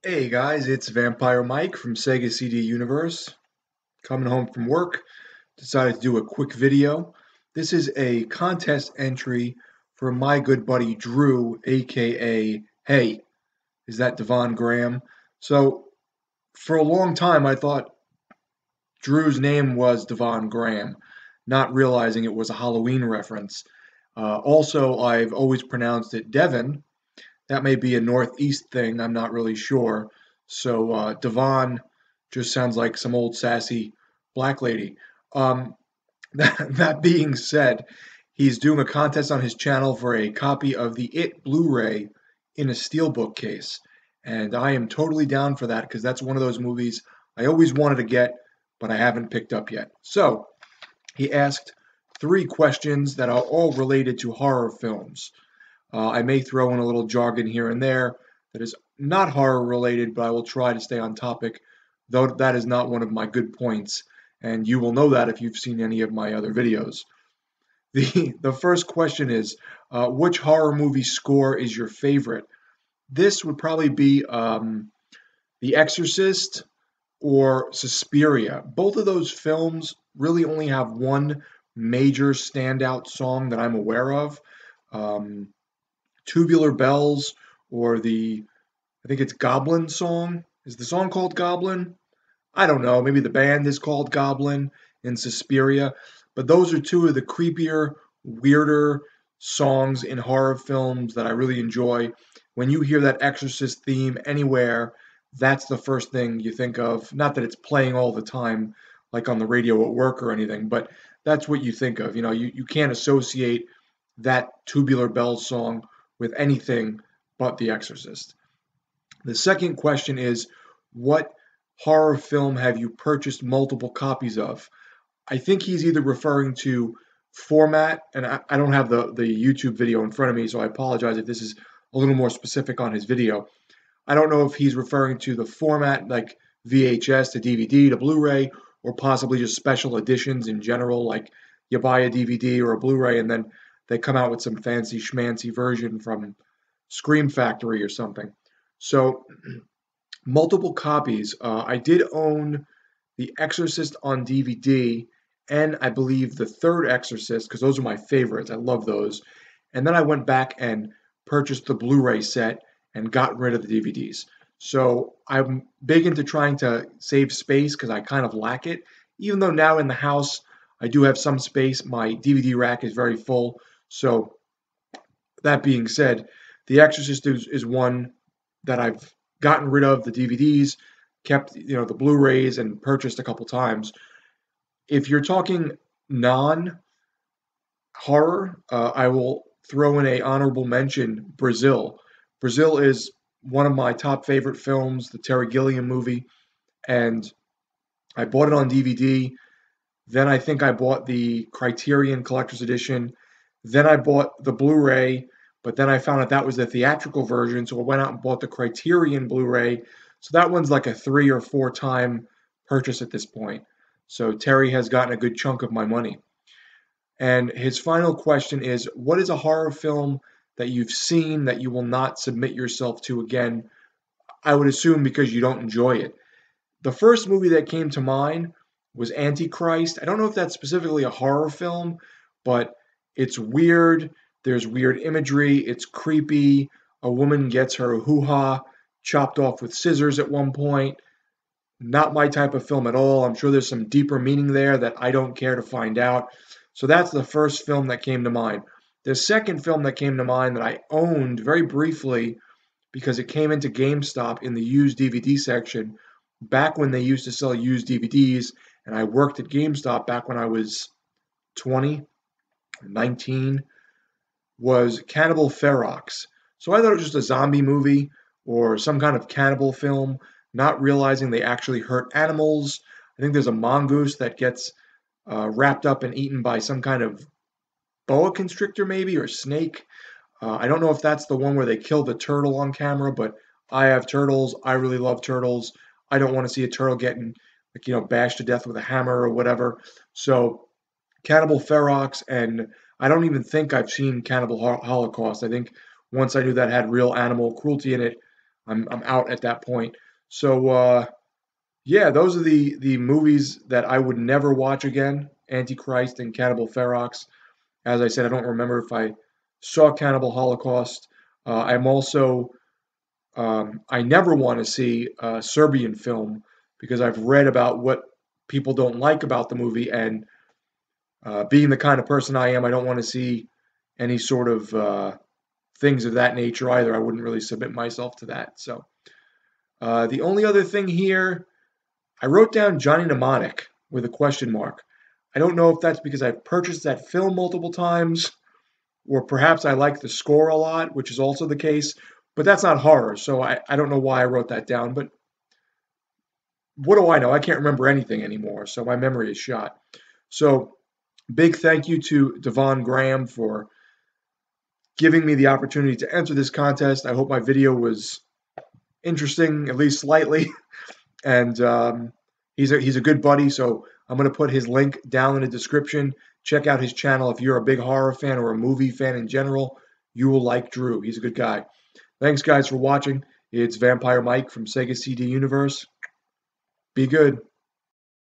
Hey guys, it's Vampire Mike from Sega CD Universe. Coming home from work, decided to do a quick video. This is a contest entry for my good buddy Drew, aka Hey, is that Devon Graham? So, for a long time, I thought Drew's name was Devon Graham, not realizing it was a Halloween reference. Also, I've always pronounced it Devon. That may be a Northeast thing, I'm not really sure. So Devon just sounds like some old sassy black lady. Um, that being said, he's doing a contest on his channel for a copy of the It Blu-ray in a steelbook case. And I am totally down for that because that's one of those movies I always wanted to get, but I haven't picked up yet. So he asked three questions that are all related to horror films. I may throw in a little jargon here and there that is not horror related, but I will try to stay on topic, though that is not one of my good points, and you will know that if you've seen any of my other videos. The first question is, which horror movie score is your favorite? This would probably be The Exorcist or Suspiria. Both of those films really only have one major standout song that I'm aware of. Um, Tubular Bells or I think it's Goblin song. Is the song called Goblin? I don't know. Maybe the band is called Goblin in Suspiria. But those are two of the creepier, weirder songs in horror films that I really enjoy. When you hear that Exorcist theme anywhere, that's the first thing you think of. Not that it's playing all the time, like on the radio at work or anything, but that's what you think of. You can't associate that Tubular Bells song with anything but The Exorcist. The second question is, what horror film have you purchased multiple copies of? I think he's either referring to format, and I don't have the YouTube video in front of me, so I apologize if this is a little more specific on his video. I don't know if he's referring to the format like VHS to DVD to Blu-ray, or possibly just special editions in general, like you buy a DVD or a Blu-ray and then they come out with some fancy schmancy version from Scream Factory or something. So multiple copies. I did own The Exorcist on DVD, and I believe the third Exorcist because those are my favorites. I love those. And then I went back and purchased the Blu-ray set and got rid of the DVDs. So I'm big into trying to save space because I kind of lack it. Even though now in the house I do have some space, my DVD rack is very full. So that being said, The Exorcist is one that I've gotten rid of the DVDs, kept the Blu-rays, and purchased a couple times. If you're talking non-horror, I will throw in a honorable mention: Brazil. Brazil is one of my top favorite films, the Terry Gilliam movie, and I bought it on DVD. Then I think I bought the Criterion Collector's Edition. Then I bought the Blu-ray, but then I found out that was the theatrical version, so I went out and bought the Criterion Blu-ray. So that one's like a 3 or 4 time purchase at this point. So Terry has gotten a good chunk of my money. And his final question is, what is a horror film that you've seen that you will not submit yourself to again? I would assume because you don't enjoy it. The first movie that came to mind was Antichrist. I don't know if that's specifically a horror film, but it's weird. There's weird imagery. It's creepy. A woman gets her hoo-ha chopped off with scissors at one point. Not my type of film at all. I'm sure there's some deeper meaning there that I don't care to find out. So that's the first film that came to mind. The second film that came to mind that I owned very briefly because it came into GameStop in the used DVD section back when they used to sell used DVDs, and I worked at GameStop back when I was 20, 19, was Cannibal Ferox. So I thought it was just a zombie movie or some kind of cannibal film, not realizing they actually hurt animals. I think there's a mongoose that gets wrapped up and eaten by some kind of boa constrictor, maybe, or snake. I don't know if that's the one where they kill the turtle on camera, but I have turtles. I really love turtles. I don't want to see a turtle getting, like, bashed to death with a hammer or whatever. So, Cannibal Ferox, and I don't even think I've seen Cannibal Holocaust. I think once I knew that had real animal cruelty in it, I'm out at that point. So yeah, those are the movies that I would never watch again. Antichrist and Cannibal Ferox. As I said, I don't remember if I saw Cannibal Holocaust. I'm also I never want to see a Serbian film because I've read about what people don't like about the movie, and being the kind of person I am, I don't want to see any sort of things of that nature either. I wouldn't really submit myself to that. So the only other thing here, I wrote down Johnny Mnemonic with a question mark. I don't know if that's because I've purchased that film multiple times, or perhaps I like the score a lot, which is also the case, but that's not horror, so I don't know why I wrote that down, but what do I know? I can't remember anything anymore, so my memory is shot. So, big thank you to Devon Graham for giving me the opportunity to enter this contest. I hope my video was interesting, at least slightly, and he's a good buddy, so I'm going to put his link down in the description. Check out his channel if you're a big horror fan or a movie fan in general. You will like Drew. He's a good guy. Thanks, guys, for watching. It's Vampire Mike from Sega CD Universe. Be good.